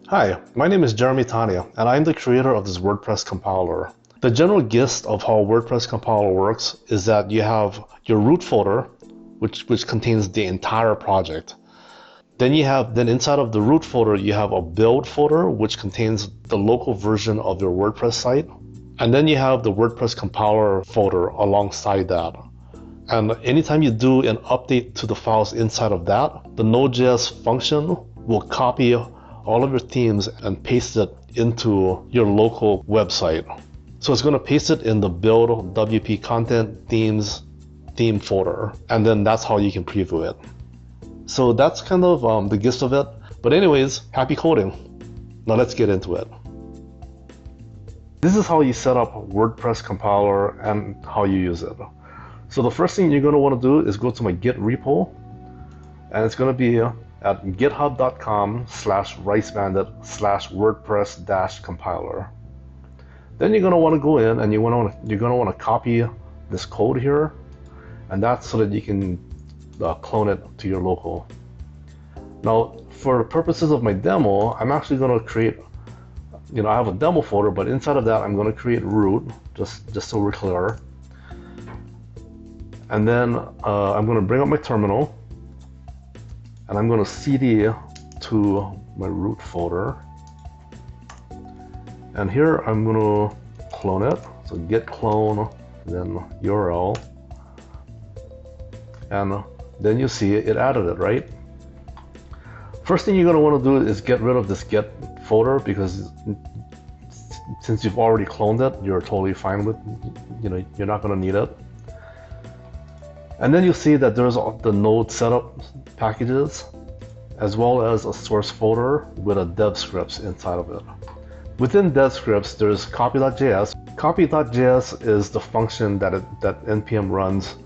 Hi, my name is Jeremy Tania, and I'm the creator of this WordPress compiler. The general gist of how WordPress compiler works is that you have your root folder, which contains the entire project. Then inside of the root folder, you have a build folder, which contains the local version of your WordPress site. And then you have the WordPress compiler folder alongside that. And anytime you do an update to the files inside of that, the Node.js function will copy all of your themes and paste it into your local website. So it's going to paste it in the build WP content themes theme folder, and then that's how you can preview it. So that's kind of the gist of it. But anyways, happy coding. Now let's get into it. This is how you set up WordPress compiler and how you use it. So the first thing you're going to want to do is go to my Git repo, and it's going to be at github.com/ricebandit/WordPress-compiler. Then you're going to want to go in and you're going to want to copy this code here, and that's so that you can clone it to your local. Now, for purposes of my demo, I'm actually going to create, I have a demo folder, but inside of that, I'm going to create root, just so we're clear. And then I'm going to bring up my terminal, and I'm going to cd to my root folder. And here I'm going to clone it. So git clone, then URL. And then you see it added it, right? First thing you're going to want to do is get rid of this git folder, because since you've already cloned it, you're totally fine with, you're not going to need it. And then you see that there's the node setup packages, as well as a source folder with a dev scripts inside of it. Within dev scripts, there's copy.js. Copy.js is the function that NPM runs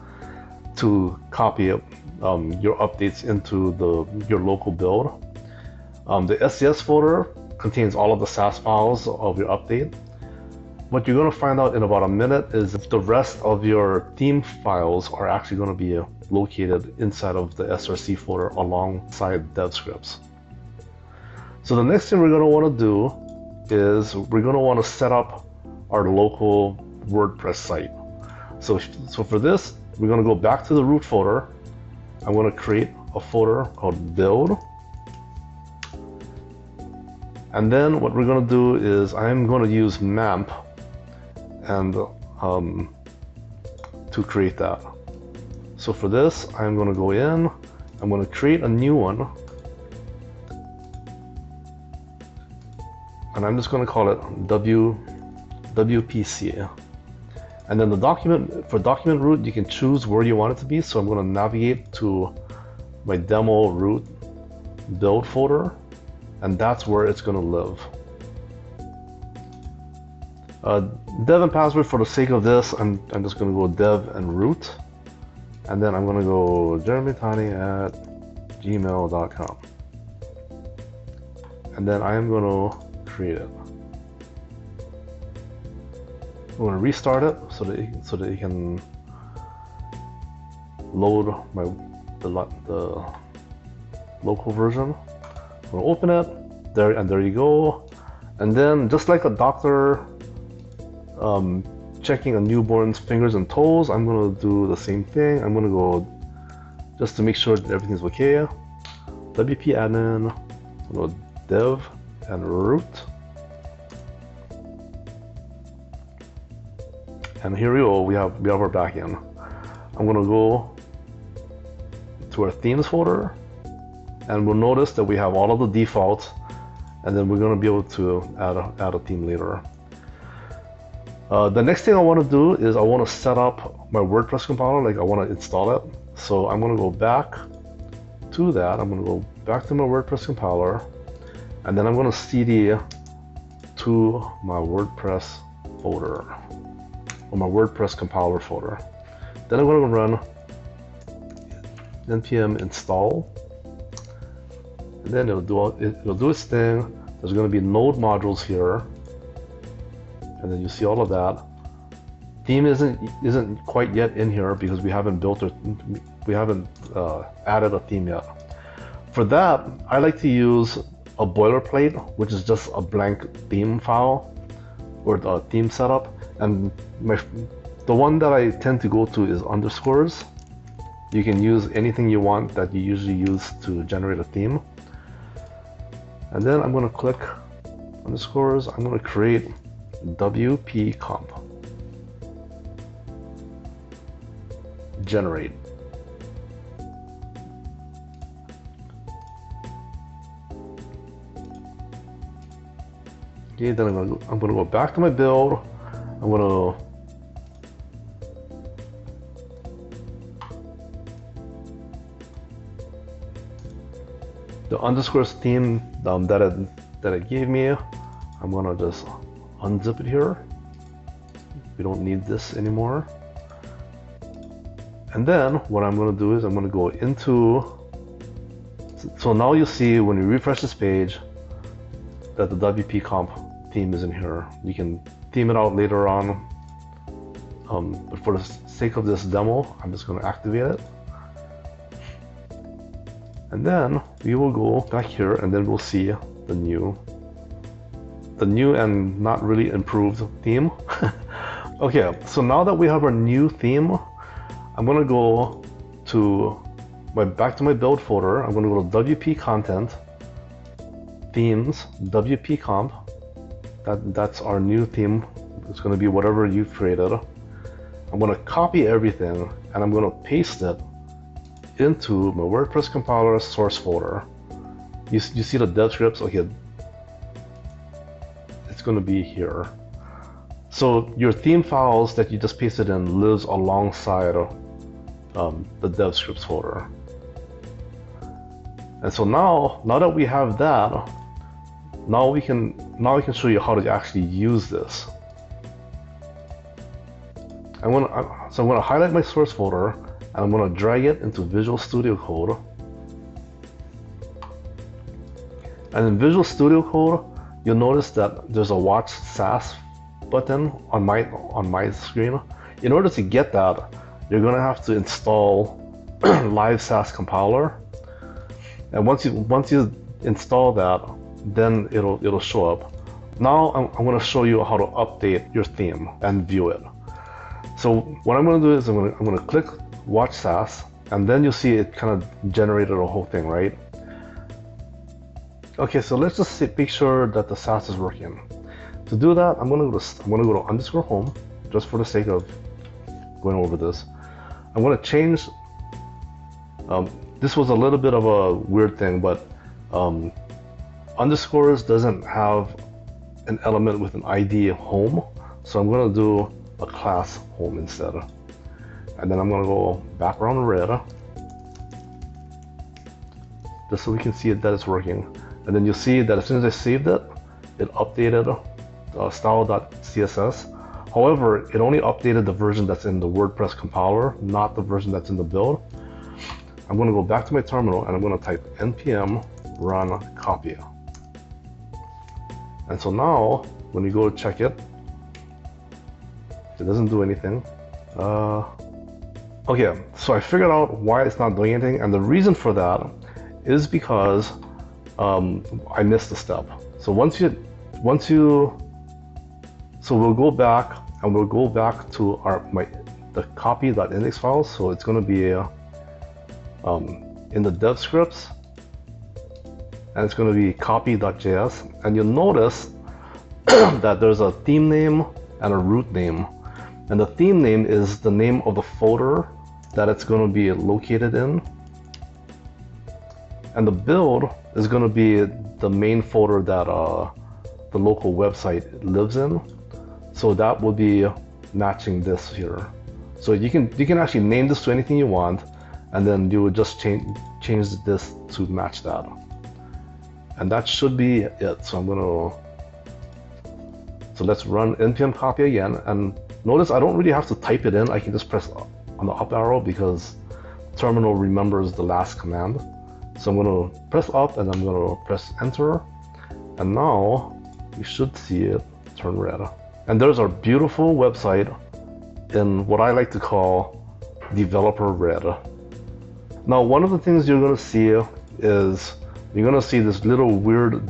to copy your updates into your local build. The SCS folder contains all of the SASS files of your update. What you're going to find out in about a minute is if the rest of your theme files are actually going to be located inside of the src folder alongside dev scripts. So the next thing we're going to want to do is we're going to want to set up our local WordPress site. So for this, we're going to go back to the root folder. I'm going to create a folder called build. And then what we're going to do is I'm going to use mamp and to create that. So for this, I'm going to go in, I'm going to create a new one, and I'm just going to call it WPC. And then for document root, you can choose where you want it to be. So I'm going to navigate to my demo root build folder, and that's where it's going to live. Dev and password, for the sake of this, I'm just going to go dev and root, and then I'm going to go jeremytani@gmail.com, and then I am going to create it. I'm going to restart it so that it can load the local version. I'm going to open it there, and there you go. And then just like a doctor checking a newborn's fingers and toes, I'm going to do the same thing. I'm going to go, just to make sure that everything's okay, WP admin, I'm going to dev and root. And here we go, we have our backend. I'm going to go to our themes folder, and we'll notice that we have all of the defaults, and then we're going to be able to add a theme later. The next thing I want to do is I want to set up my WordPress compiler, like I want to install it. So I'm going to go back to that. I'm going to go back to my WordPress compiler, and then I'm going to cd to my WordPress folder, or my WordPress compiler folder. Then I'm going to run NPM install, and then it'll do its thing. There's going to be node modules here, and then you see all of that. Theme isn't quite yet in here because we haven't added a theme yet. For that, I like to use a boilerplate, which is just a blank theme file or the theme setup, and the one that I tend to go to is underscores. You can use anything you want that you usually use to generate a theme. And then I'm going to click underscores. I'm going to create WP comp. Generate. Okay, then I'm going to go back to my build. I'm going to the underscores theme that it gave me. I'm going to just unzip it here. We don't need this anymore. And then what I'm going to do is I'm going to go into, so now you see when you refresh this page that the WP comp theme is in here. You can theme it out later on, but for the sake of this demo, I'm just going to activate it. And then we will go back here and then we'll see the new and not really improved theme. Okay, so now that we have our new theme, I'm going to go to back to my build folder. I'm going to go to WP content, themes, WP comp. That's our new theme. It's going to be whatever you've created. I'm going to copy everything and I'm going to paste it into my WordPress compiler source folder. You see the dev scripts? Okay, it's going to be here. So your theme files that you just pasted in lives alongside the dev scripts folder. And so now that we have that, now we can show you how to actually use this. So I'm going to highlight my source folder and I'm going to drag it into Visual Studio Code. And in Visual Studio Code, you'll notice that there's a Watch SASS button on my screen. In order to get that, you're going to have to install Live SASS Compiler. And once you install that, then it'll show up. Now I'm going to show you how to update your theme and view it. So what I'm going to do is I'm going to click Watch SASS, and then you'll see it kind of generated a whole thing, right? Okay, so let's just make sure that the SASS is working. To do that, I'm going to go to underscore home, just for the sake of going over this. I'm going to change. This was a little bit of a weird thing, but underscores doesn't have an element with an ID home, so I'm going to do a class home instead. And then I'm going to go background red, just so we can see that it's working. And then you'll see that as soon as I saved it, it updated style.css. However, it only updated the version that's in the WordPress compiler, not the version that's in the build. I'm going to go back to my terminal and I'm going to type npm run copy. And so now, when you go to check it, it doesn't do anything. Okay, so I figured out why it's not doing anything, and the reason for that is because I missed a step. So so we'll go back and we'll go back to the copy.index files. So it's going to be in the dev scripts, and it's going to be copy.js, and you'll notice that there's a theme name and a root name, and the theme name is the name of the folder that it's going to be located in, and the build is going to be the main folder that the local website lives in. So that will be matching this here. So you can actually name this to anything you want, and then you would just change this to match that. And that should be it. So so let's run npm copy again, and notice I don't really have to type it in. I can just press on the up arrow because terminal remembers the last command. So I'm going to press up and I'm going to press enter, and now you should see it turn red. And there's our beautiful website in what I like to call developer red. Now, one of the things you're going to see is you're gonna see this little weird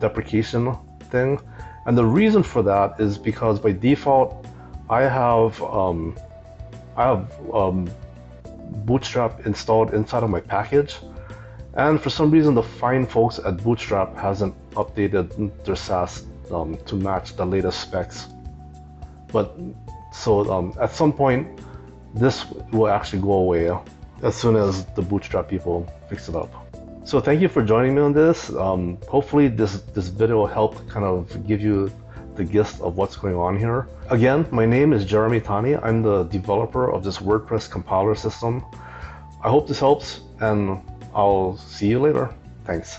deprecation thing. And the reason for that is because by default, I have Bootstrap installed inside of my package. And for some reason, the fine folks at Bootstrap hasn't updated their SASS to match the latest specs. But so at some point, this will actually go away as soon as the Bootstrap people fix it up. So thank you for joining me on this. Hopefully this video will help kind of give you the gist of what's going on here. Again, my name is Jeremy Tani. I'm the developer of this WordPress compiler system. I hope this helps, and I'll see you later. Thanks.